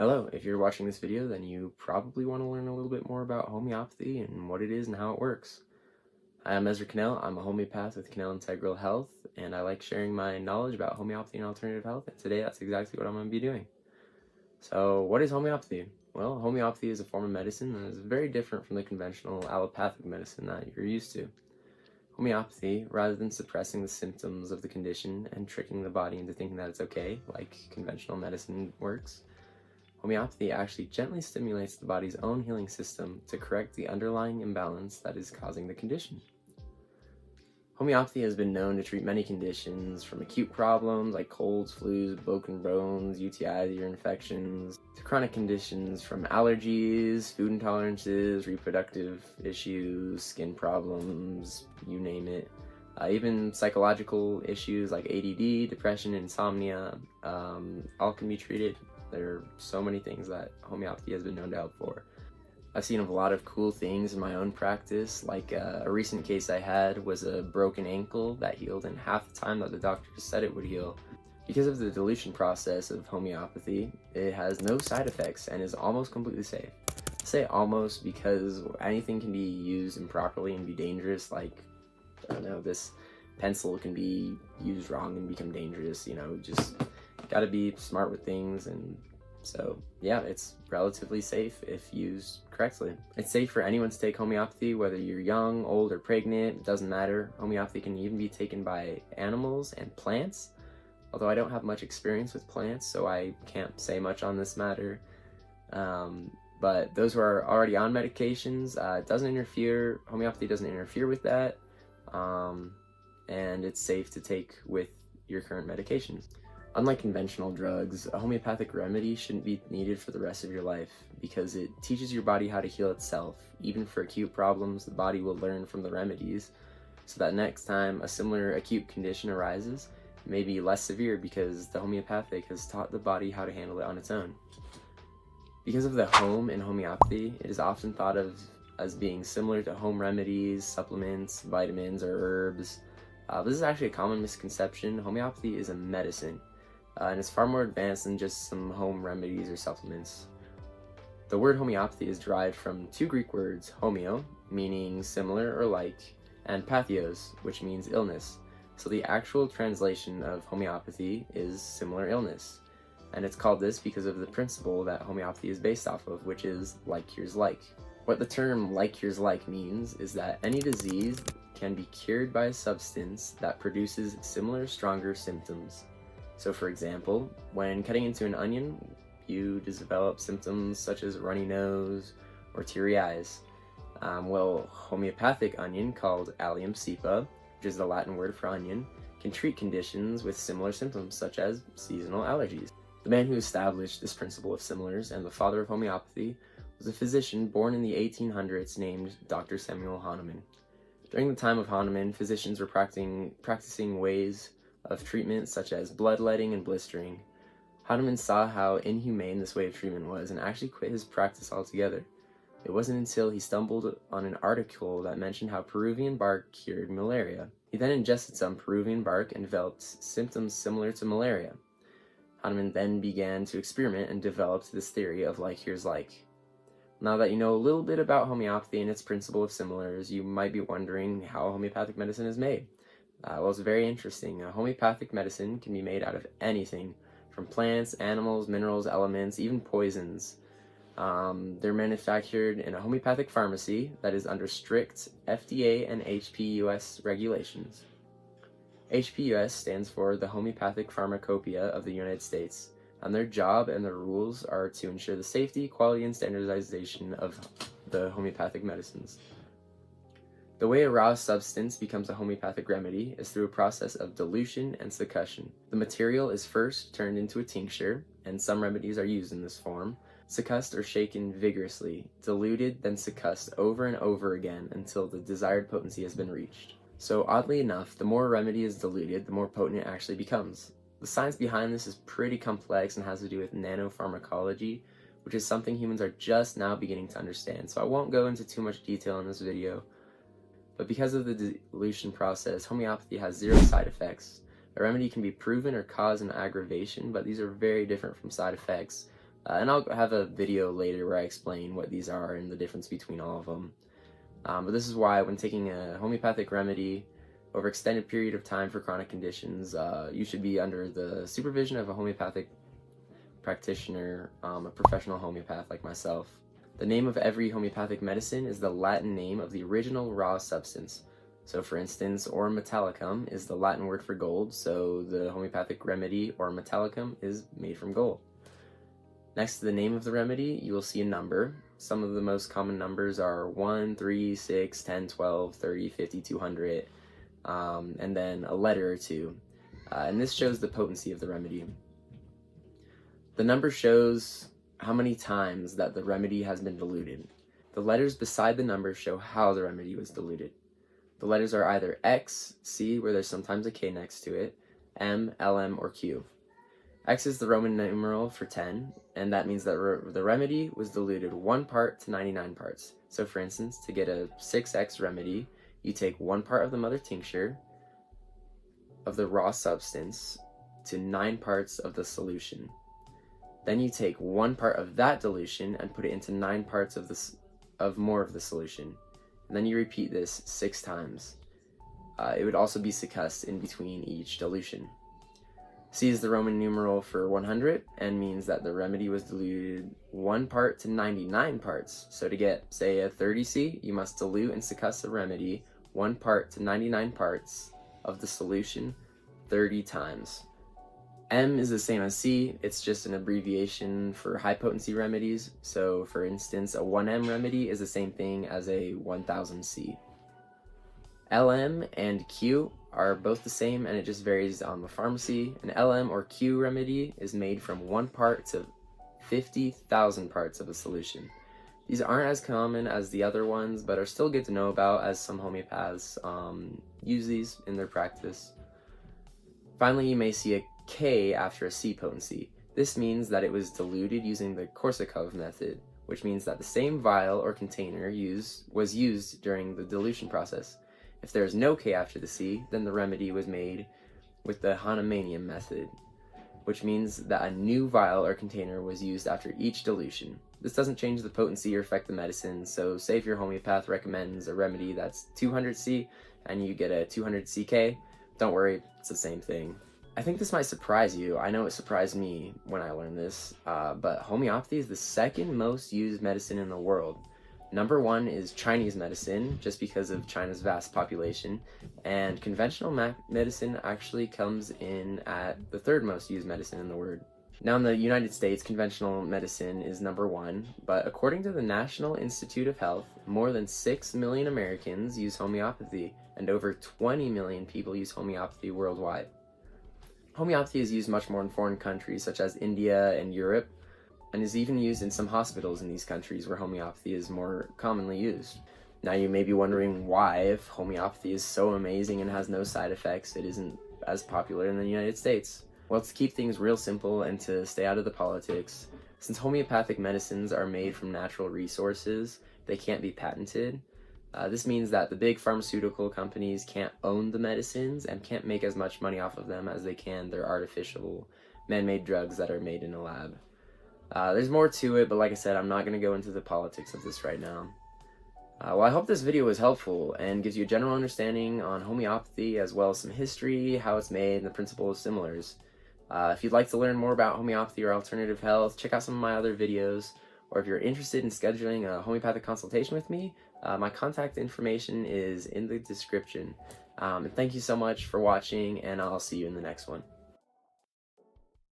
Hello, if you're watching this video, then you probably want to learn a little bit more about homeopathy and what it is and how it works. Hi, I'm Ezra Knoell. I'm a homeopath with Knoell Integral Health, and I like sharing my knowledge about homeopathy and alternative health, and today that's exactly what I'm going to be doing. So, what is homeopathy? Well, homeopathy is a form of medicine that is very different from the conventional allopathic medicine that you're used to. Homeopathy, rather than suppressing the symptoms of the condition and tricking the body into thinking that it's okay, like conventional medicine works, homeopathy actually gently stimulates the body's own healing system to correct the underlying imbalance that is causing the condition. Homeopathy has been known to treat many conditions, from acute problems like colds, flus, broken bones, UTIs, ear infections, to chronic conditions from allergies, food intolerances, reproductive issues, skin problems, you name it. Even psychological issues like ADD, depression, insomnia, all can be treated. There are so many things that homeopathy has been known to help for. I've seen a lot of cool things in my own practice, like a recent case I had was a broken ankle that healed in half the time that the doctor said it would heal. Because of the dilution process of homeopathy, it has no side effects and is almost completely safe. I say almost because anything can be used improperly and be dangerous, like, I don't know, this pencil can be used wrong and become dangerous, just gotta be smart with things. And so yeah, it's relatively safe if used correctly. It's safe for anyone to take homeopathy, whether you're young, old, or pregnant, it doesn't matter. Homeopathy can even be taken by animals and plants, although I don't have much experience with plants, so I can't say much on this matter. But those who are already on medications, it doesn't interfere, homeopathy doesn't interfere with that, and it's safe to take with your current medications. Unlike conventional drugs, a homeopathic remedy shouldn't be needed for the rest of your life because it teaches your body how to heal itself. Even for acute problems, the body will learn from the remedies so that next time a similar acute condition arises, it may be less severe because the homeopathic has taught the body how to handle it on its own. Because of the home in homeopathy, it is often thought of as being similar to home remedies, supplements, vitamins, or herbs. This is actually a common misconception. Homeopathy is a medicine. And it's far more advanced than just some home remedies or supplements. The word homeopathy is derived from two Greek words, homeo, meaning similar or like, and pathios, which means illness. So the actual translation of homeopathy is similar illness. And it's called this because of the principle that homeopathy is based off of, which is like cures like. What the term like cures like means is that any disease can be cured by a substance that produces similar, stronger symptoms. So for example, when cutting into an onion, you develop symptoms such as runny nose or teary eyes. Well, homeopathic onion, called allium cepa, which is the Latin word for onion, can treat conditions with similar symptoms such as seasonal allergies. The man who established this principle of similars and the father of homeopathy was a physician born in the 1800s named Dr. Samuel Hahnemann. During the time of Hahnemann, physicians were practicing ways of treatment such as bloodletting and blistering. Hahnemann saw how inhumane this way of treatment was and actually quit his practice altogether. It wasn't until he stumbled on an article that mentioned how Peruvian bark cured malaria. He then ingested some Peruvian bark and developed symptoms similar to malaria. Hahnemann then began to experiment and developed this theory of like cures like. Now that you know a little bit about homeopathy and its principle of similars, you might be wondering how homeopathic medicine is made. Well, it's very interesting. Homeopathic medicine can be made out of anything, from plants, animals, minerals, elements, even poisons. They're manufactured in a homeopathic pharmacy that is under strict FDA and HPUS regulations. HPUS stands for the Homeopathic Pharmacopoeia of the United States, and their job and their rules are to ensure the safety, quality, and standardization of the homeopathic medicines. The way a raw substance becomes a homeopathic remedy is through a process of dilution and succussion. The material is first turned into a tincture, and some remedies are used in this form, succussed or shaken vigorously, diluted, then succussed over and over again until the desired potency has been reached. So oddly enough, the more a remedy is diluted, the more potent it actually becomes. The science behind this is pretty complex and has to do with nanopharmacology, which is something humans are just now beginning to understand, so I won't go into too much detail in this video. But because of the dilution process, homeopathy has zero side effects. A remedy can be proven or cause an aggravation, but these are very different from side effects, And I'll have a video later where I explain what these are and the difference between all of them. But this is why when taking a homeopathic remedy over extended period of time for chronic conditions, you should be under the supervision of a homeopathic practitioner, a professional homeopath like myself. The name of every homeopathic medicine is the Latin name of the original raw substance. So for instance, aurum metallicum is the Latin word for gold, so the homeopathic remedy aurum metallicum is made from gold. Next to the name of the remedy, you will see a number. Some of the most common numbers are 1, 3, 6, 10, 12, 30, 50, 200, and then a letter or two. And this shows the potency of the remedy. The number shows how many times that the remedy has been diluted. The letters beside the number show how the remedy was diluted. The letters are either X, C, where there's sometimes a K next to it, M, LM, or Q. X is the Roman numeral for 10, and that means that the remedy was diluted 1 part to 99 parts. So for instance, to get a 6X remedy, you take 1 part of the mother tincture of the raw substance to 9 parts of the solution. Then you take 1 part of that dilution and put it into 9 parts of more of the solution. And then you repeat this 6 times. It would also be succussed in between each dilution. C is the Roman numeral for 100 and means that the remedy was diluted 1 part to 99 parts. So to get, say, a 30C, you must dilute and succuss the remedy 1 part to 99 parts of the solution 30 times. M is the same as C, it's just an abbreviation for high potency remedies. So for instance, a 1M remedy is the same thing as a 1000C. LM and Q are both the same, and it just varies on the pharmacy. An LM or Q remedy is made from 1 part to 50,000 parts of a solution. These aren't as common as the other ones, but are still good to know about, as some homeopaths use these in their practice. Finally, you may see a K after a C potency. This means that it was diluted using the Korsakoff method, which means that the same vial or container was used during the dilution process. If there is no K after the C, then the remedy was made with the Hahnemannian method, which means that a new vial or container was used after each dilution. This doesn't change the potency or affect the medicine, so say if your homeopath recommends a remedy that's 200C and you get a 200CK, don't worry, it's the same thing. I think this might surprise you. I know it surprised me when I learned this, but homeopathy is the second most used medicine in the world. Number 1 is Chinese medicine, just because of China's vast population, and conventional medicine actually comes in at the 3rd most used medicine in the world. Now in the United States, conventional medicine is number 1, but according to the National Institute of Health, more than 6 million Americans use homeopathy, and over 20 million people use homeopathy worldwide. Homeopathy is used much more in foreign countries such as India and Europe, and is even used in some hospitals in these countries where homeopathy is more commonly used. Now you may be wondering why, if homeopathy is so amazing and has no side effects, it isn't as popular in the United States. Well, to keep things real simple and to stay out of the politics, since homeopathic medicines are made from natural resources, they can't be patented. This means that the big pharmaceutical companies can't own the medicines and can't make as much money off of them as they can their artificial, man-made drugs that are made in a lab. There's more to it, but like I said, I'm not going to go into the politics of this right now. Well, I hope this video was helpful and gives you a general understanding on homeopathy, as well as some history, how it's made, and the principle of similars. If you'd like to learn more about homeopathy or alternative health, check out some of my other videos, or if you're interested in scheduling a homeopathic consultation with me, my contact information is in the description. And thank you so much for watching, and I'll see you in the next one.